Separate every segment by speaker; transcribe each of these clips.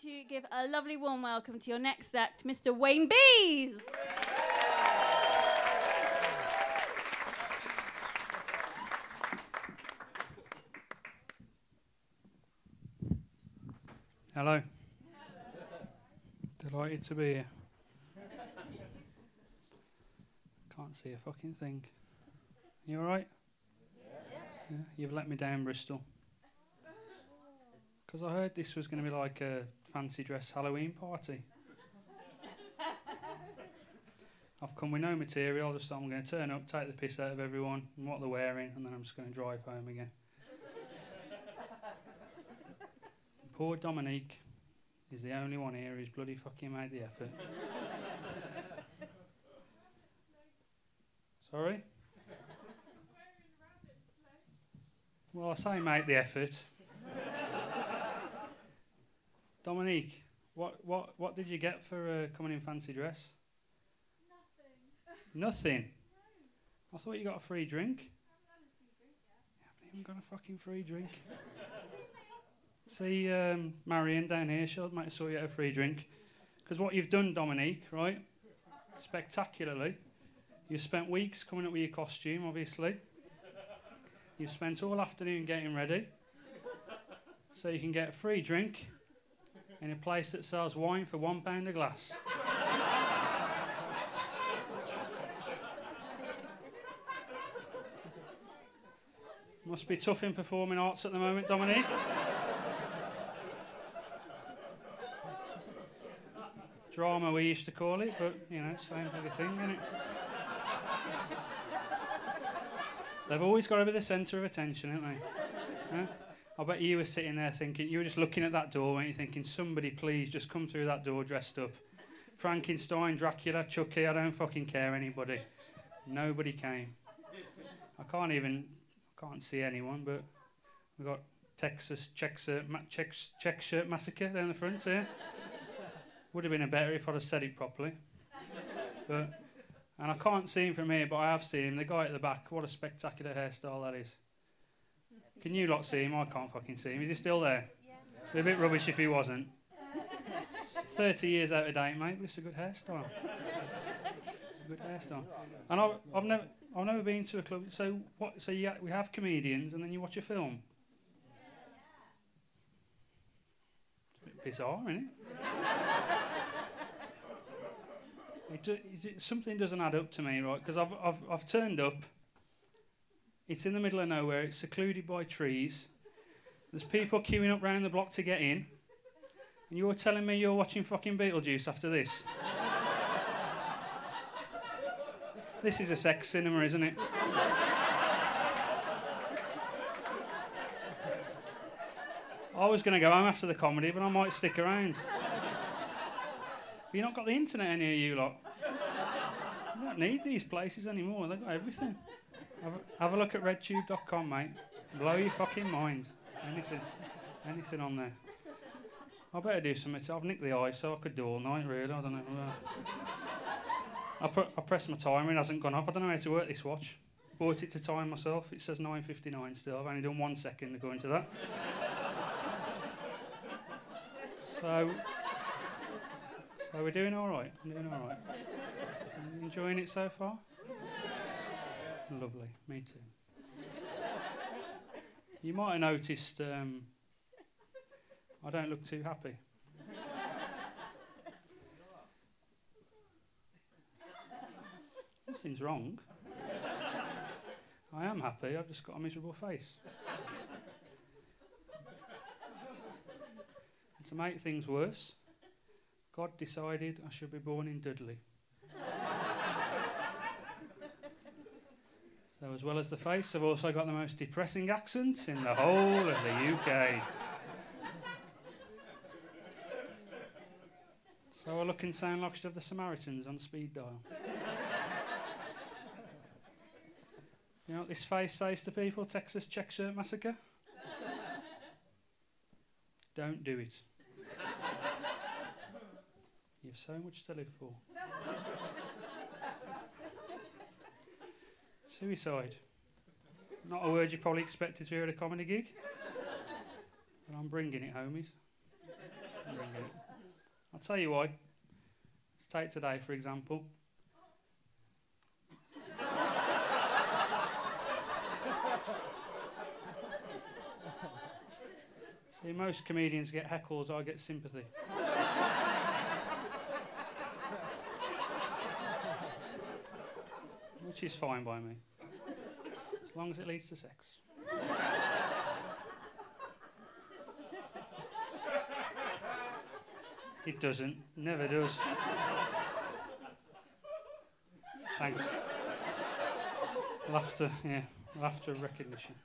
Speaker 1: to give a lovely warm welcome to your next act, Mr. Wayne Beese.
Speaker 2: Hello. Delighted to be here. Can't see a fucking thing. You alright? Yeah. You've let me down, Bristol. Because I heard this was going to be like a fancy dress Halloween party. I've come with no material, just I'm going to turn up, take the piss out of everyone and what they're wearing, and then I'm just going to drive home again. Poor Dominique is the only one here who's bloody fucking made the effort. Sorry? Well, I say make the effort. Dominique, what did you get for coming in fancy dress? Nothing. Nothing? No. I thought you got a free drink. I haven't even got a fucking free drink. See Marion down here, she'll make sure you get a free drink. Because what you've done, Dominique, right, spectacularly, you've spent weeks coming up with your costume, obviously. You've spent all afternoon getting ready, so you can get a free drink in a place that sells wine for £1 a glass. Must be tough in performing arts at the moment, Dominique. Drama, we used to call it, but, you know, same bloody thing, isn't it? They've always got to be the centre of attention, haven't they? Huh? I bet you were sitting there thinking, you were just looking at that door, weren't you, thinking, somebody please just come through that door dressed up. Frankenstein, Dracula, Chucky, I don't fucking care, anybody. Nobody came. I can't see anyone, but we've got Texas Czech shirt massacre down the front here. Would have been better if I'd have said it properly. And I can't see him from here, but I have seen him. The guy at the back, what a spectacular hairstyle that is. Can you lot see him? I can't fucking see him. Is he still there? Yeah. It'd be a bit rubbish if he wasn't. 30 years out of date, mate, but it's a good hairstyle. It's a good hairstyle. And I've never been to a club. So what? So we have comedians, and then you watch a film. It's a bit bizarre, isn't it? Something doesn't add up to me, right? Because I've turned up. It's in the middle of nowhere. It's secluded by trees. There's people queuing up round the block to get in. And you're telling me you're watching fucking Beetlejuice after this? This is a sex cinema, isn't it? I was going to go home after the comedy, but I might stick around. But you've not got the internet any of you lot. You don't need these places anymore. They've got everything. Have a look at redtube.com, mate. Blow your fucking mind. Anything on there. I better do something. I've nicked the eye, so I could do all night, really. I don't know. I pressed my timer, it hasn't gone off. I don't know how to work this watch. Bought it to time myself. It says 9:59 still. I've only done 1 second according to that. So we're doing all right. I'm doing all right. Enjoying it so far? Lovely. Me too. You might have noticed I don't look too happy. Nothing's wrong. I am happy. I've just got a miserable face. And to make things worse, God decided I should be born in Dudley. So as well as the face, I've also got the most depressing accent in the whole of the UK. So I look and sound like should have the Samaritans on speed dial. You know what this face says to people? Texas Czech shirt massacre? Don't do it. You've so much to live for. Suicide. Not a word you probably expected to hear at a comedy gig. But I'm bringing it, homies. I'll tell you why. Let's take today, for example. See, most comedians get heckles, I get sympathy. Which is fine by me, as long as it leads to sex. It doesn't, never does. Thanks. Laughter, yeah, laughter of recognition.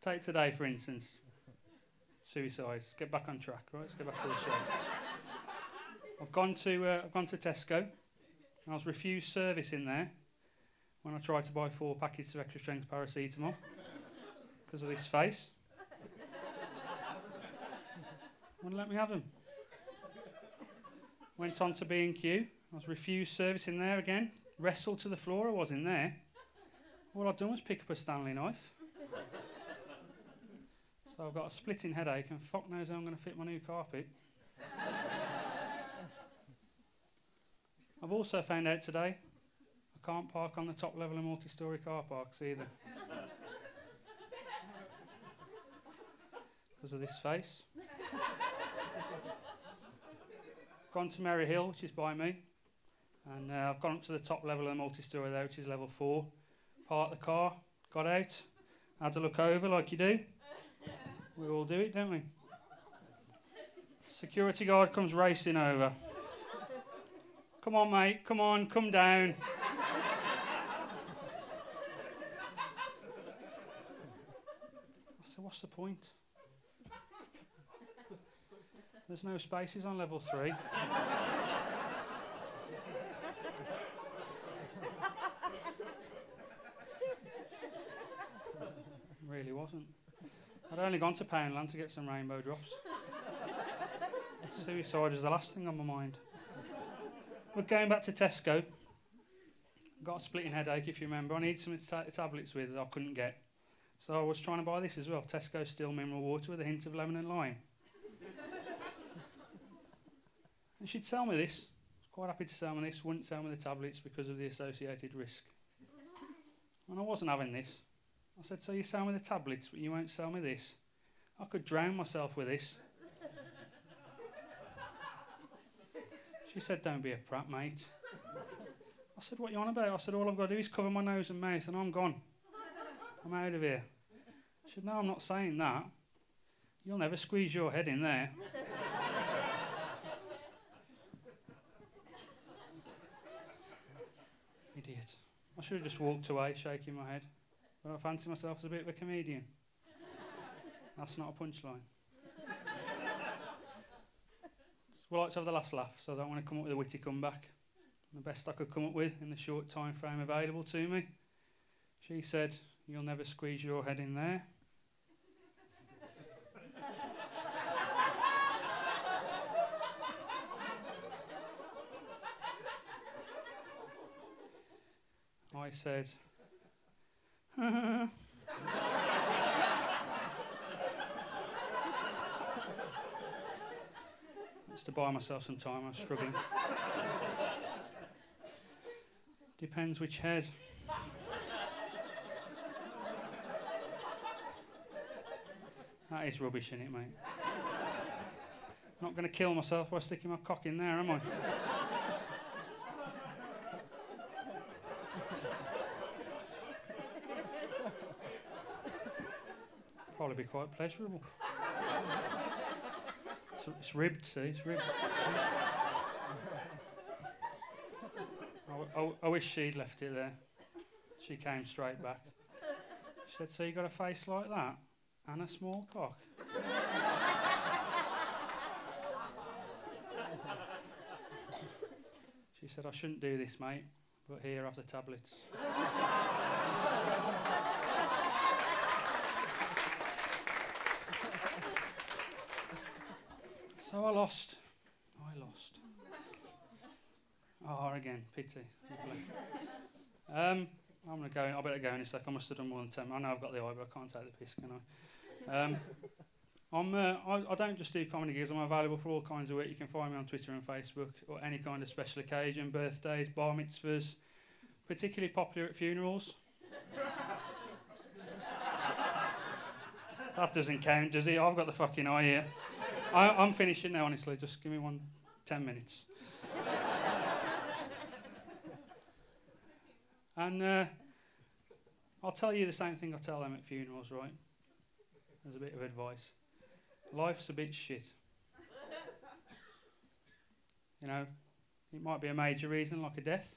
Speaker 2: Take today, for instance. Suicide. Let's get back on track, right? Let's get back to the show. I've gone to Tesco. I was refused service in there when I tried to buy 4 packets of extra strength paracetamol because of this face. Wouldn't let me have them. Went on to B&Q. I was refused service in there again. Wrestled to the floor. I was in there. All I'd done was pick up a Stanley knife. So I've got a splitting headache and fuck knows how I'm going to fit my new carpet. I've also found out today I can't park on the top level of multi-storey car parks either. Because of this face. Gone to Merry Hill, which is by me. And I've gone up to the top level of the multi-storey there, which is level 4. Parked the car, got out, had to look over like you do. We all do it, don't we? Security guard comes racing over. Come on, mate, come on, come down. I said, what's the point? There's no spaces on level 3. Really wasn't. I'd only gone to Poundland to get some rainbow drops. Suicide was the last thing on my mind. But going back to Tesco, got a splitting headache, if you remember. I needed some tablets with that I couldn't get. So I was trying to buy this as well, Tesco Still Mineral Water with a hint of lemon and lime. And she'd sell me this. I was quite happy to sell me this, wouldn't sell me the tablets because of the associated risk. And I wasn't having this. I said, so you sell me the tablets, but you won't sell me this? I could drown myself with this. She said, don't be a prat, mate. I said, what are you on about? I said, all I've got to do is cover my nose and mouth and I'm gone. I'm out of here. She said, no, I'm not saying that. You'll never squeeze your head in there. Idiot. I should have just walked away, shaking my head. But I fancy myself as a bit of a comedian. That's not a punchline. We like to have the last laugh, so I don't want to come up with a witty comeback. The best I could come up with in the short time frame available to me. She said, you'll never squeeze your head in there. I said, just to buy myself some time, I'm struggling. Depends which head. That is rubbish, isn't it, mate? Not going to kill myself by sticking my cock in there, am I? Probably be quite pleasurable. So it's ribbed, see, it's ribbed. I wish she'd left it there. She came straight back. She said, so you got a face like that and a small cock? She said, I shouldn't do this, mate, but here are the tablets. So I lost. Oh, again, pity. I I'm going to go. I better go in a sec. I must have done more than 10. I know I've got the eye, but I can't take the piss, can I? I don't just do comedy gigs. I'm available for all kinds of work. You can find me on Twitter and Facebook, or any kind of special occasion, birthdays, bar mitzvahs, particularly popular at funerals. That doesn't count, does it? I've got the fucking eye here. I'm finishing now, honestly. Just give me 10 minutes. And I'll tell you the same thing I tell them at funerals, right? As a bit of advice. Life's a bit shit. You know, it might be a major reason, like a death.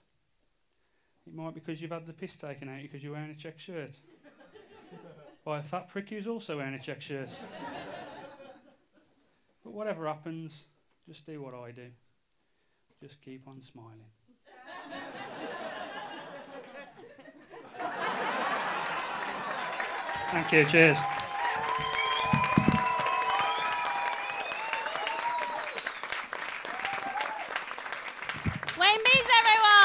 Speaker 2: It might be because you've had the piss taken out because you're wearing a check shirt. By a fat prick who's also wearing a check shirt. But whatever happens, just do what I do. Just keep on smiling. Thank you, cheers.
Speaker 1: Wayne Beese, everyone!